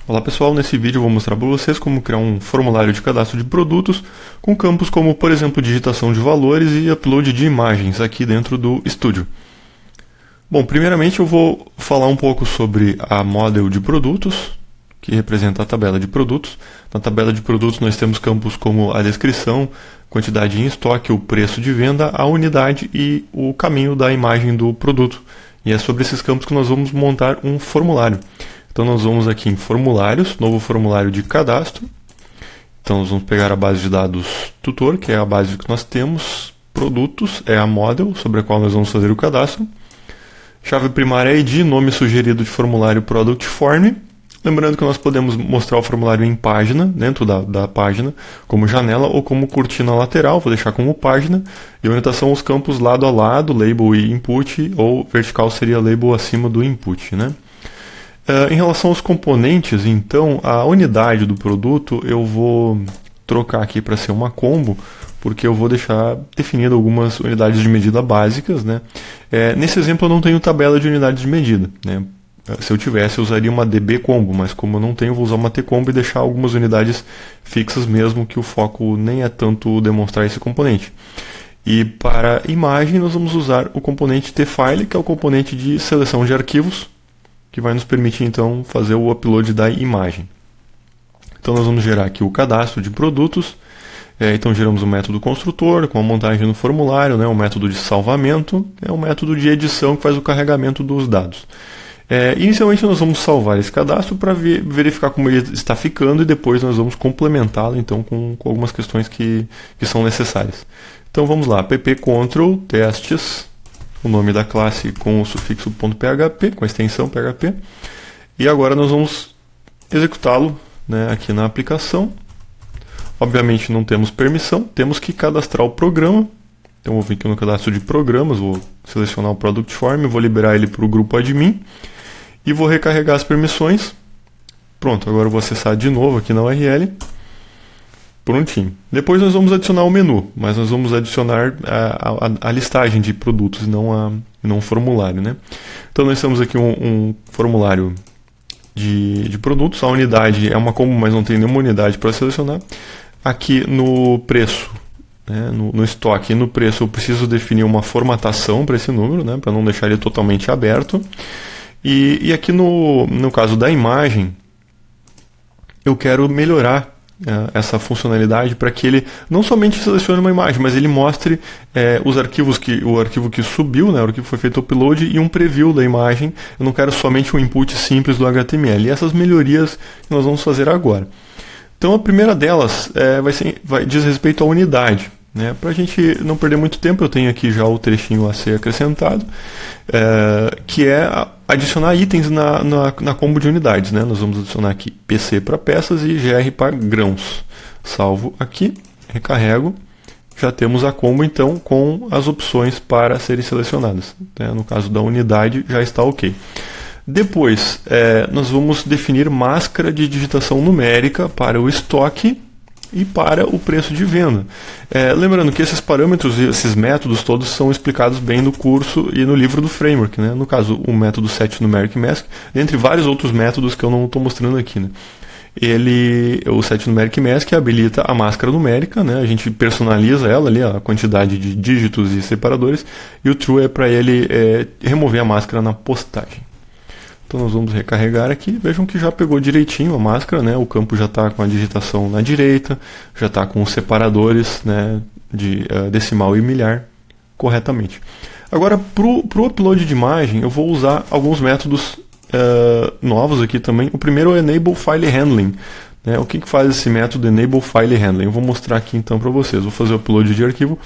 Olá pessoal, nesse vídeo eu vou mostrar para vocês como criar um formulário de cadastro de produtos com campos como, por exemplo, digitação de valores e upload de imagens aqui dentro do Studio. Bom, primeiramente eu vou falar um pouco sobre a model de produtos, que representa a tabela de produtos. Na tabela de produtos nós temos campos como a descrição, quantidade em estoque, o preço de venda, a unidade e o caminho da imagem do produto. E é sobre esses campos que nós vamos montar um formulário. Então nós vamos aqui em formulários, novo formulário de cadastro. Então nós vamos pegar a base de dados tutor, que é a base que nós temos. Produtos é a model sobre a qual nós vamos fazer o cadastro. Chave primária ID, nome sugerido de formulário Product Form. Lembrando que nós podemos mostrar o formulário em página, dentro da página, como janela ou como cortina lateral, vou deixar como página. E orientação os campos lado a lado, label e input, ou vertical seria label acima do input, né? Em relação aos componentes, então, a unidade do produto eu vou trocar aqui para ser uma combo, porque eu vou deixar definido algumas unidades de medida básicas, né? Nesse exemplo eu não tenho tabela de unidades de medida, né? Se eu tivesse, eu usaria uma DB combo, mas como eu não tenho, eu vou usar uma T combo e deixar algumas unidades fixas mesmo, que o foco nem é tanto demonstrar esse componente. E para imagem nós vamos usar o componente tFile, que é o componente de seleção de arquivos, que vai nos permitir então fazer o upload da imagem. Então nós vamos gerar aqui o cadastro de produtos. Então geramos o método construtor com a montagem no formulário, né, o método de salvamento, o método de edição que faz o carregamento dos dados. Inicialmente nós vamos salvar esse cadastro para verificar como ele está ficando e depois nós vamos complementá-lo então com algumas questões que são necessárias. Então vamos lá, pp-control testes, o nome da classe com o sufixo .php, com a extensão PHP. E agora nós vamos executá-lo, né, aqui na aplicação. Obviamente não temos permissão, temos que cadastrar o programa. Então vou vir aqui no cadastro de programas, vou selecionar o Product Form, vou liberar ele para o grupo admin e vou recarregar as permissões. Pronto, agora eu vou acessar de novo aqui na URL. Prontinho. Depois nós vamos adicionar o menu, mas nós vamos adicionar a listagem de produtos e não um formulário, né? Então nós temos aqui um formulário de produtos. A unidade é uma combo, mas não tem nenhuma unidade para selecionar. Aqui no preço, né, no estoque e no preço eu preciso definir uma formatação para esse número, né, para não deixar ele totalmente aberto. E aqui no caso da imagem, eu quero melhorar essa funcionalidade para que ele não somente selecione uma imagem, mas ele mostre os arquivos o arquivo que subiu, né, o arquivo que foi feito upload e um preview da imagem. Eu não quero somente um input simples do HTML. E essas melhorias que nós vamos fazer agora. Então a primeira delas diz respeito à unidade. Né? Para a gente não perder muito tempo, eu tenho aqui já o trechinho a ser acrescentado, que é adicionar itens na combo de unidades. Né? Nós vamos adicionar aqui PC para peças e GR para grãos. Salvo aqui, recarrego, já temos a combo então com as opções para serem selecionadas. Né? No caso da unidade já está ok. Depois, nós vamos definir máscara de digitação numérica para o estoque e para o preço de venda. Lembrando que esses parâmetros e esses métodos todos são explicados bem no curso e no livro do framework. Né? No caso, o método setNumericMask, dentre vários outros métodos que eu não estou mostrando aqui. Né? O setNumericMask habilita a máscara numérica, né? A gente personaliza ela ali, a quantidade de dígitos e separadores, e o true é para ele remover a máscara na postagem. Então nós vamos recarregar aqui, vejam que já pegou direitinho a máscara, né? O campo já está com a digitação na direita, já está com os separadores, né, de decimal e milhar corretamente. Agora, para o upload de imagem, eu vou usar alguns métodos novos aqui também. O primeiro é o Enable File Handling. Né? O que faz esse método Enable File Handling? Eu vou mostrar aqui então para vocês. Vou fazer o upload de arquivo.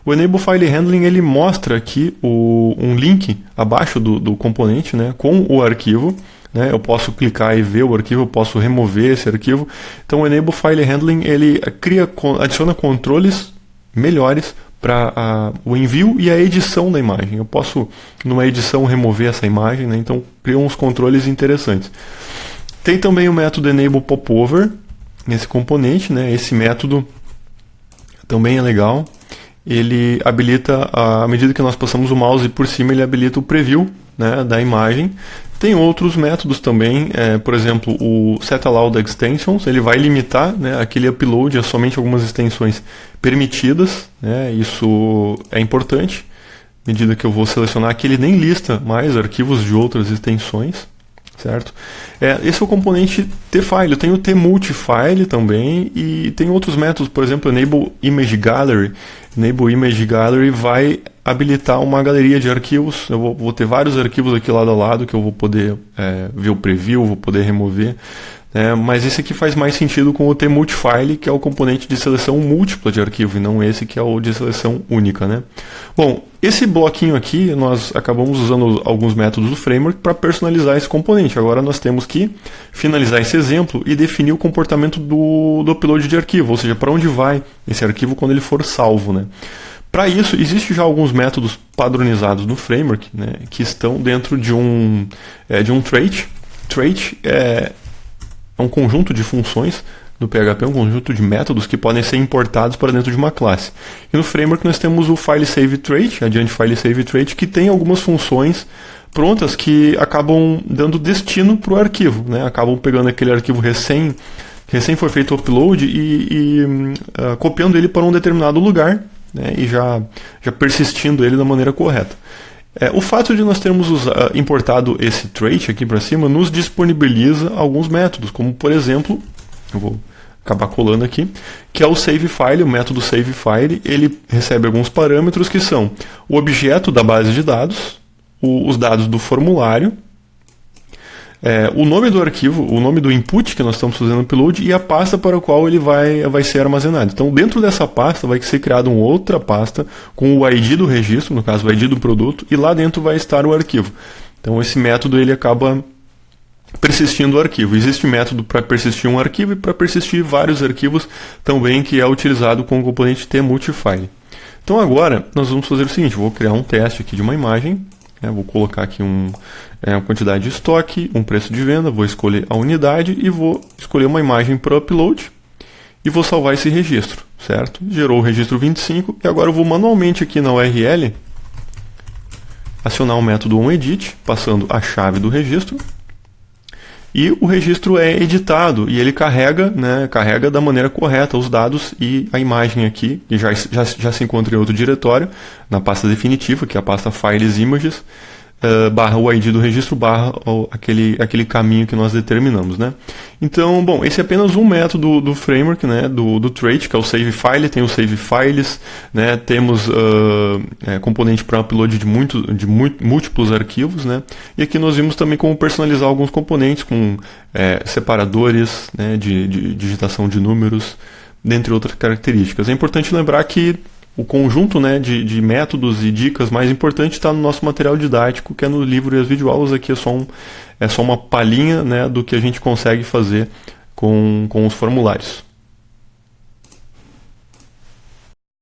O Enable File Handling ele mostra aqui um link abaixo do componente, né, com o arquivo. Né, eu posso clicar e ver o arquivo, eu posso remover esse arquivo. Então o Enable File Handling ele adiciona controles melhores para o envio e a edição da imagem. Eu posso, numa edição, remover essa imagem, né, então cria uns controles interessantes. Tem também o método Enable Popover nesse componente. Né, esse método também é legal. ele habilita, à medida que nós passamos o mouse por cima, ele habilita o preview, né, da imagem. Tem outros métodos também, por exemplo, o setAllowed extensions, ele vai limitar, né, aquele upload a somente algumas extensões permitidas, né, isso é importante. À medida que eu vou selecionar aqui, ele nem lista mais arquivos de outras extensões, certo? Esse é o componente tFile. Tem o tMultifile também e tem outros métodos, por exemplo, Enable Image Gallery. Enable Image Gallery vai habilitar uma galeria de arquivos. Eu vou ter vários arquivos aqui lado a lado que eu vou poder ver o preview, vou poder remover. Mas esse aqui faz mais sentido com o tMultifile, que é o componente de seleção múltipla de arquivo, e não esse que é o de seleção única, né? Bom, esse bloquinho aqui, nós acabamos usando alguns métodos do framework para personalizar esse componente. Agora nós temos que finalizar esse exemplo e definir o comportamento do upload de arquivo, ou seja, para onde vai esse arquivo quando ele for salvo, né? Para isso, existem já alguns métodos padronizados no framework, né, que estão dentro de um trait. Trait é um conjunto de funções no PHP, um conjunto de métodos que podem ser importados para dentro de uma classe. E no framework nós temos o FileSaveTrait, adiante FileSaveTrait, que tem algumas funções prontas que acabam dando destino para o arquivo, né? Acabam pegando aquele arquivo recém foi feito o upload e copiando ele para um determinado lugar, né? E já persistindo ele da maneira correta. O fato de nós termos importado esse trait aqui para cima nos disponibiliza alguns métodos, como por exemplo, eu vou acabar colando aqui, que é o SaveFile, o método SaveFile. Ele recebe alguns parâmetros que são o objeto da base de dados, os dados do formulário, o nome do arquivo, o nome do input que nós estamos fazendo o upload e a pasta para a qual ele vai ser armazenado. Então, dentro dessa pasta vai ser criada uma outra pasta com o ID do registro, no caso o ID do produto, e lá dentro vai estar o arquivo. Então, esse método ele acaba persistindo o arquivo. Existe método para persistir um arquivo e para persistir vários arquivos também, que é utilizado com o componente tMultifile. Então, agora nós vamos fazer o seguinte: vou criar um teste aqui de uma imagem. Vou colocar aqui uma quantidade de estoque, um preço de venda, vou escolher a unidade e vou escolher uma imagem para upload e vou salvar esse registro, certo? Gerou o registro 25 e agora eu vou manualmente aqui na URL acionar o método onEdit, passando a chave do registro, e o registro é editado e ele carrega da maneira correta os dados e a imagem aqui, que já se encontra em outro diretório, na pasta definitiva, que é a pasta Files Images, barra o ID do registro, barra aquele caminho que nós determinamos, né? Então, bom, esse é apenas um método do framework, né, do trait, que é o SaveFile, tem o SaveFiles, né, temos componente para upload de múltiplos arquivos, né, e aqui nós vimos também como personalizar alguns componentes com separadores, né, de digitação de números, dentre outras características. É importante lembrar que o conjunto, né, de métodos e dicas mais importante está no nosso material didático, que é no livro e as videoaulas. Aqui é só uma palhinha, né, do que a gente consegue fazer com os formulários.